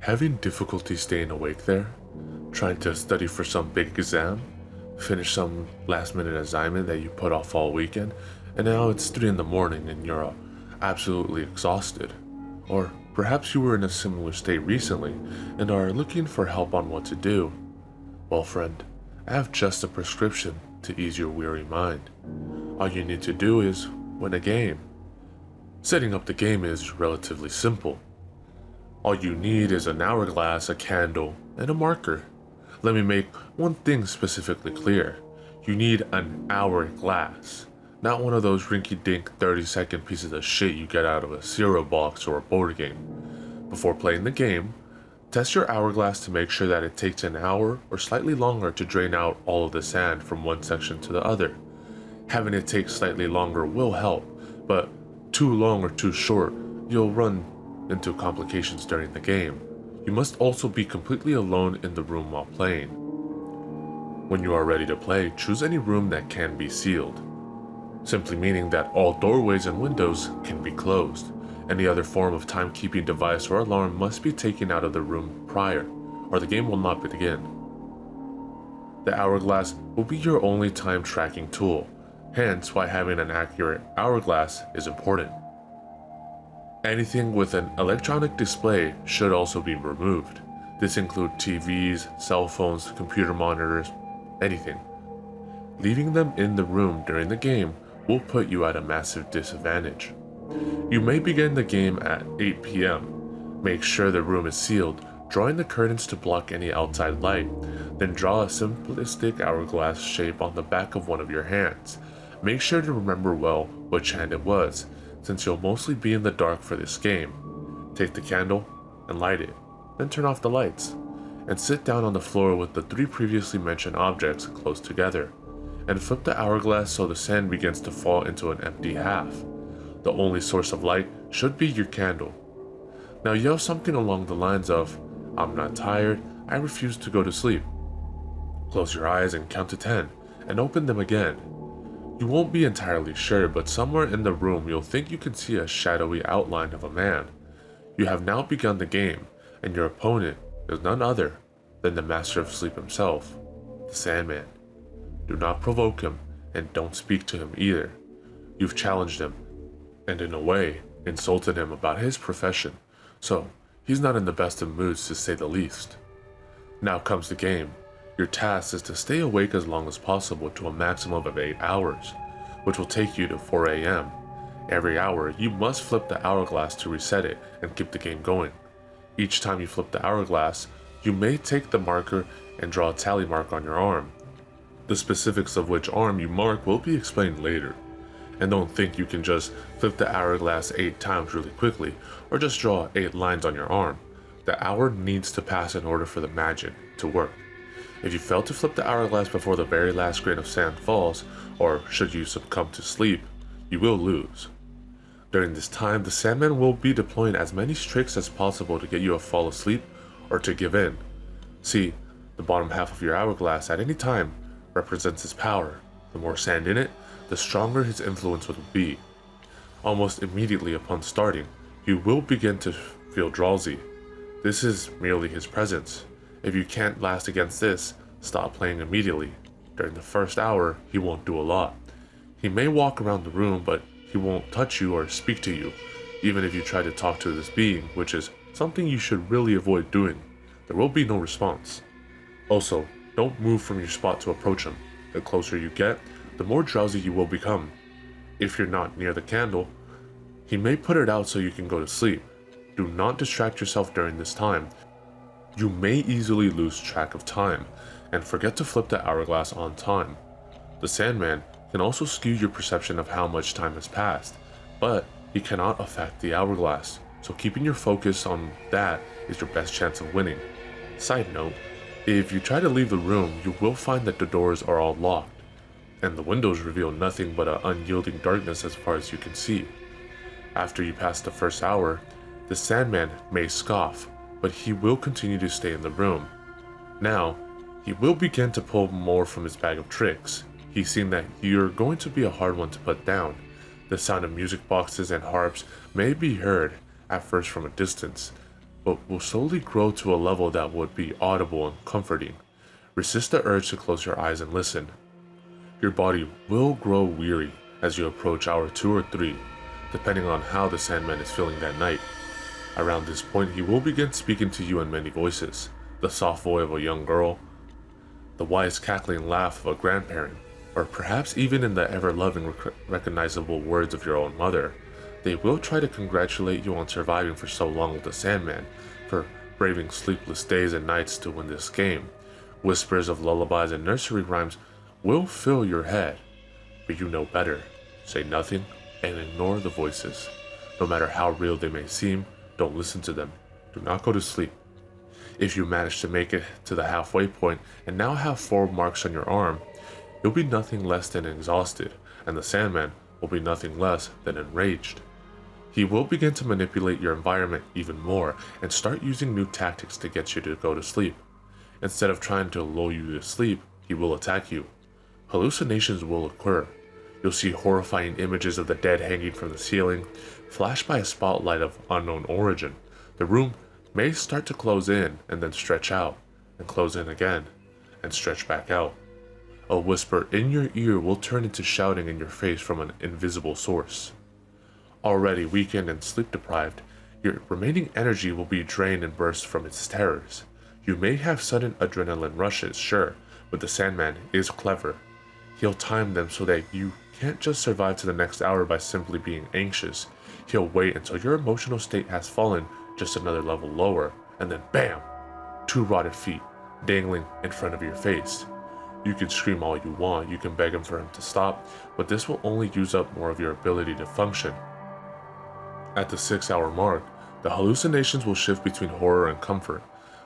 Having difficulty staying awake there? Trying to study for some big exam? Finish some last minute assignment that you put off all weekend, and now it's 3 in the morning and you're absolutely exhausted? Or perhaps you were in a similar state recently and are looking for help on what to do. Well, friend, I have just a prescription to ease your weary mind. All you need to do is win a game. Setting up the game is relatively simple. All you need is an hourglass, a candle, and a marker. Let me make one thing specifically clear. You need an hourglass, not one of those rinky-dink 30-second pieces of shit you get out of a cereal box or a board game. Before playing the game, test your hourglass to make sure that it takes an hour or slightly longer to drain out all of the sand from one section to the other. Having it take slightly longer will help, but too long or too short, you'll run into complications during the game. You must also be completely alone in the room while playing. When you are ready to play, choose any room that can be sealed, simply meaning that all doorways and windows can be closed. Any other form of timekeeping device or alarm must be taken out of the room prior, or the game will not begin. The hourglass will be your only time tracking tool, hence why having an accurate hourglass is important. Anything with an electronic display should also be removed. This includes TVs, cell phones, computer monitors, anything. Leaving them in the room during the game will put you at a massive disadvantage. You may begin the game at 8 p.m. Make sure the room is sealed, drawing the curtains to block any outside light. Then draw a simplistic hourglass shape on the back of one of your hands. Make sure to remember well which hand it was, since you'll mostly be in the dark for this game. Take the candle and light it, then turn off the lights, and sit down on the floor with the 3 previously mentioned objects close together, and flip the hourglass so the sand begins to fall into an empty half. The only source of light should be your candle. Now yell something along the lines of, "I'm not tired, I refuse to go to sleep." Close your eyes and count to 10, and open them again. You won't be entirely sure, but somewhere in the room you'll think you can see a shadowy outline of a man. You have now begun the game, and your opponent is none other than the master of sleep himself, the Sandman. Do not provoke him, and don't speak to him either. You've challenged him, and in a way, insulted him about his profession, so he's not in the best of moods to say the least. Now comes the game. Your task is to stay awake as long as possible to a maximum of 8 hours, which will take you to 4 a.m. Every hour, you must flip the hourglass to reset it and keep the game going. Each time you flip the hourglass, you may take the marker and draw a tally mark on your arm. The specifics of which arm you mark will be explained later. And don't think you can just flip the hourglass 8 times really quickly, or just draw 8 lines on your arm. The hour needs to pass in order for the magic to work. If you fail to flip the hourglass before the very last grain of sand falls, or should you succumb to sleep, you will lose. During this time, the Sandman will be deploying as many tricks as possible to get you to fall asleep or to give in. See, the bottom half of your hourglass at any time represents his power. The more sand in it, the stronger his influence will be. Almost immediately upon starting, you will begin to feel drowsy. This is merely his presence. If you can't last against this, stop playing immediately. During the first hour, he won't do a lot. He may walk around the room, but he won't touch you or speak to you, even if you try to talk to this being, which is something you should really avoid doing. There will be no response. Also, don't move from your spot to approach him. The closer you get, the more drowsy you will become. If you're not near the candle, he may put it out so you can go to sleep. Do not distract yourself during this time. You may easily lose track of time, and forget to flip the hourglass on time. The Sandman can also skew your perception of how much time has passed, but he cannot affect the hourglass, so keeping your focus on that is your best chance of winning. Side note, if you try to leave the room, you will find that the doors are all locked, and the windows reveal nothing but an unyielding darkness as far as you can see. After you pass the first hour, the Sandman may scoff, but he will continue to stay in the room. Now, he will begin to pull more from his bag of tricks. He's seen that you're going to be a hard one to put down. The sound of music boxes and harps may be heard at first from a distance. but will slowly grow to a level that would be audible and comforting. Resist the urge to close your eyes and listen. Your body will grow weary as you approach hour 2 or 3, depending on how the Sandman is feeling that night. Around this point, he will begin speaking to you in many voices, the soft voice of a young girl, the wise cackling laugh of a grandparent, or perhaps even in the ever-loving recognizable words of your own mother. They will try to congratulate you on surviving for so long with the Sandman, for braving sleepless days and nights to win this game. Whispers of lullabies and nursery rhymes will fill your head, but you know better. Say nothing and ignore the voices. No matter how real they may seem, don't listen to them. Do not go to sleep. If you manage to make it to the halfway point and now have 4 marks on your arm, you'll be nothing less than exhausted, and the Sandman will be nothing less than enraged. He will begin to manipulate your environment even more and start using new tactics to get you to go to sleep. Instead of trying to lull you to sleep, he will attack you. Hallucinations will occur. You'll see horrifying images of the dead hanging from the ceiling, flashed by a spotlight of unknown origin. The room may start to close in and then stretch out, and close in again, and stretch back out. A whisper in your ear will turn into shouting in your face from an invisible source. Already weakened and sleep deprived, your remaining energy will be drained and burst from its terrors. You may have sudden adrenaline rushes, sure, but the Sandman is clever. He'll time them so that you can't just survive to the next hour by simply being anxious. He'll wait until your emotional state has fallen just another level lower, and then bam! 2 rotted feet, dangling in front of your face. You can scream all you want, you can beg him for him to stop, but this will only use up more of your ability to function. At the 6-hour mark, the hallucinations will shift between horror and comfort,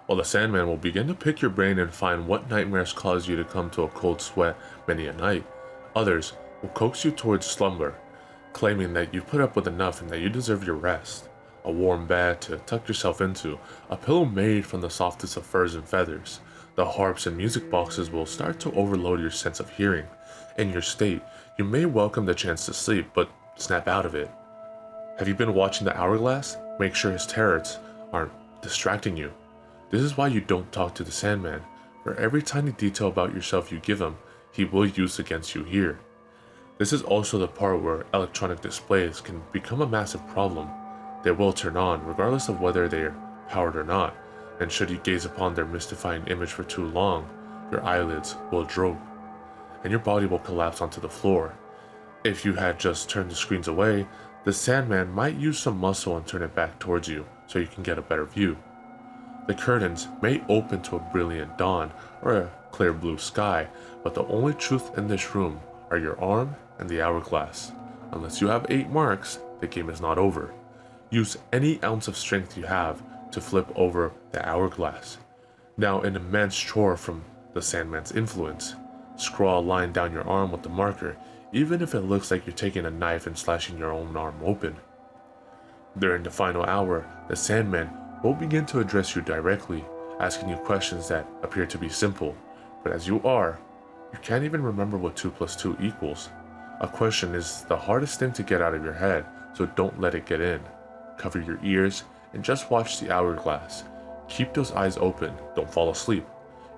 while the Sandman will begin to pick your brain and find what nightmares cause you to come to a cold sweat many a night. Others will coax you towards slumber, claiming that you've put up with enough and that you deserve your rest. A warm bed to tuck yourself into, a pillow made from the softest of furs and feathers. The harps and music boxes will start to overload your sense of hearing. In your state, you may welcome the chance to sleep, but snap out of it. Have you been watching the hourglass? Make sure his terrors aren't distracting you. This is why you don't talk to the Sandman. For every tiny detail about yourself you give him, he will use against you here. This is also the part where electronic displays can become a massive problem. They will turn on regardless of whether they're powered or not, and should you gaze upon their mystifying image for too long, your eyelids will droop, and your body will collapse onto the floor. If you had just turned the screens away, the Sandman might use some muscle and turn it back towards you so you can get a better view. The curtains may open to a brilliant dawn or a clear blue sky, but the only truth in this room are your arm and the hourglass. Unless you have 8 marks, the game is not over. Use any ounce of strength you have to flip over the hourglass. Now an immense chore from the Sandman's influence. Scrawl a line down your arm with the marker, even if it looks like you're taking a knife and slashing your own arm open. During the final hour, the Sandman will begin to address you directly, asking you questions that appear to be simple, but as you are, you can't even remember what 2 plus 2 equals. A question is the hardest thing to get out of your head, so don't let it get in. Cover your ears and just watch the hourglass. Keep those eyes open, don't fall asleep.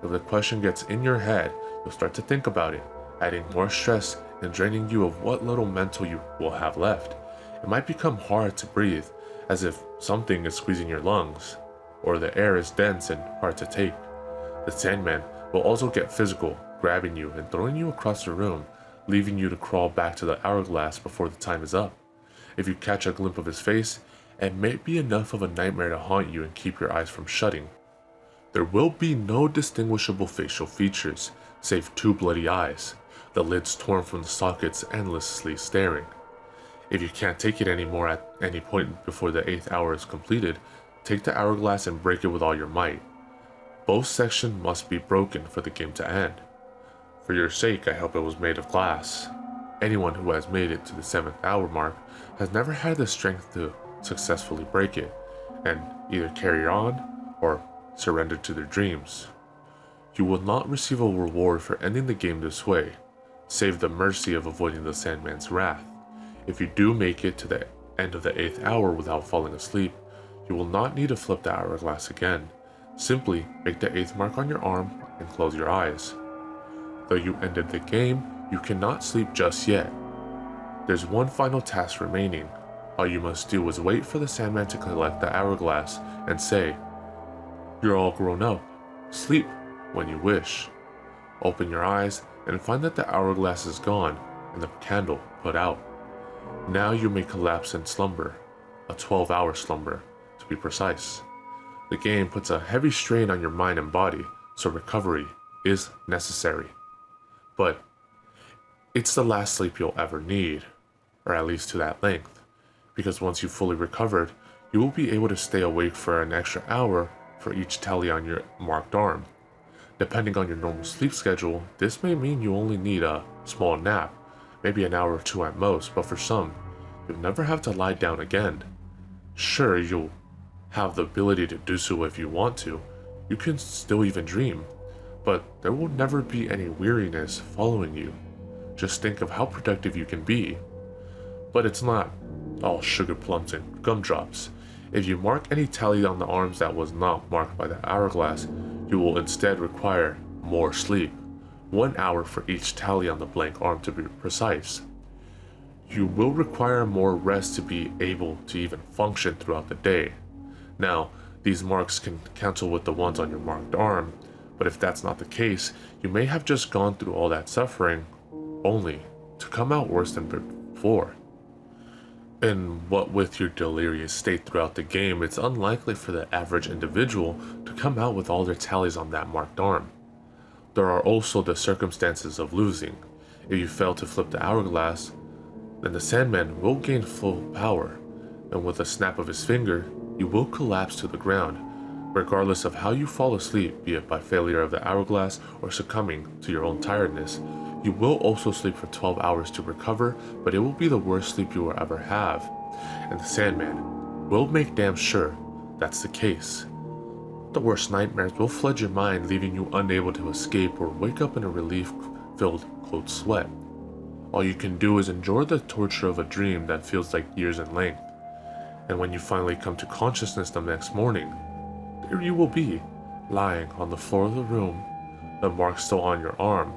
If the question gets in your head, you'll start to think about it, adding more stress and draining you of what little mental you will have left. It might become hard to breathe, as if something is squeezing your lungs, or the air is dense and hard to take. The Sandman will also get physical, grabbing you and throwing you across the room, leaving you to crawl back to the hourglass before the time is up. If you catch a glimpse of his face, it may be enough of a nightmare to haunt you and keep your eyes from shutting. There will be no distinguishable facial features, save 2 bloody eyes, the lids torn from the sockets endlessly staring. If you can't take it anymore at any point before the 8th hour is completed, take the hourglass and break it with all your might. Both sections must be broken for the game to end. For your sake, I hope it was made of glass. Anyone who has made it to the 7th hour mark has never had the strength to successfully break it, and either carry on or surrender to their dreams. You will not receive a reward for ending the game this way, save the mercy of avoiding the Sandman's wrath. If you do make it to the end of the 8th hour without falling asleep, You will not need to flip the hourglass again. Simply make the 8th mark on your arm and close your eyes. Though you ended the game, you cannot sleep just yet. There's one final task remaining. All you must do is wait for the Sandman to collect the hourglass and say, "You're all grown up. Sleep when you wish." Open your eyes and find that the hourglass is gone and the candle put out. Now you may collapse in slumber, a 12-hour slumber to be precise. The game puts a heavy strain on your mind and body, so recovery is necessary. But it's the last sleep you'll ever need, or at least to that length, because once you've fully recovered, you will be able to stay awake for an extra hour for each tally on your marked arm. Depending on your normal sleep schedule, this may mean you only need a small nap, maybe an hour or two at most, but for some, you'll never have to lie down again. Sure, you'll have the ability to do so if you want to. You can still even dream, but there will never be any weariness following you. Just think of how productive you can be. But it's not all sugar plums and gumdrops. If you mark any tally on the arms that was not marked by the hourglass, you will instead require more sleep. 1 hour for each tally on the blank arm to be precise. You will require more rest to be able to even function throughout the day. Now, these marks can cancel with the ones on your marked arm, but if that's not the case, you may have just gone through all that suffering only to come out worse than before. And what with your delirious state throughout the game, it's unlikely for the average individual to come out with all their tallies on that marked arm. There are also the circumstances of losing. If you fail to flip the hourglass, then the Sandman will gain full power, and with a snap of his finger, you will collapse to the ground, regardless of how you fall asleep, be it by failure of the hourglass or succumbing to your own tiredness. You will also sleep for 12 hours to recover, but it will be the worst sleep you will ever have, and the Sandman will make damn sure that's the case. The worst nightmares will flood your mind, leaving you unable to escape or wake up in a relief-filled cold sweat. All you can do is endure the torture of a dream that feels like years in length, and when you finally come to consciousness the next morning, there you will be, lying on the floor of the room, the mark still on your arm,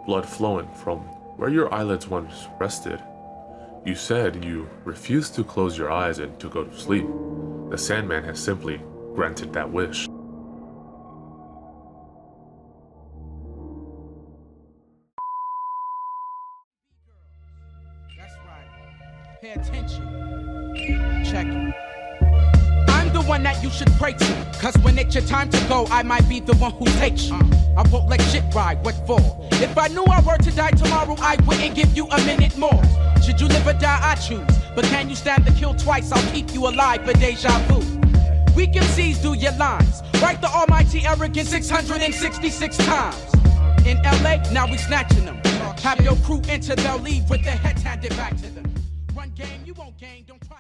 blood flowing from where your eyelids once rested. You said you refused to close your eyes and to go to sleep. The Sandman has simply granted that wish. That's right. Pay attention. Check it. I'm the one that you should pray to, cause when it's your time to go, I might be the one who takes you. I won't let shit ride, what for? If I knew I were to die tomorrow, I wouldn't give you a minute more. Should you live or die, I choose. But can you stand the kill twice? I'll keep you alive for deja vu. Weak MCs do your lines. Write the almighty arrogant 666 times. In LA, now we snatching them. Have your crew enter, they'll leave with their heads handed back to them. Run game, you won't gain, don't try.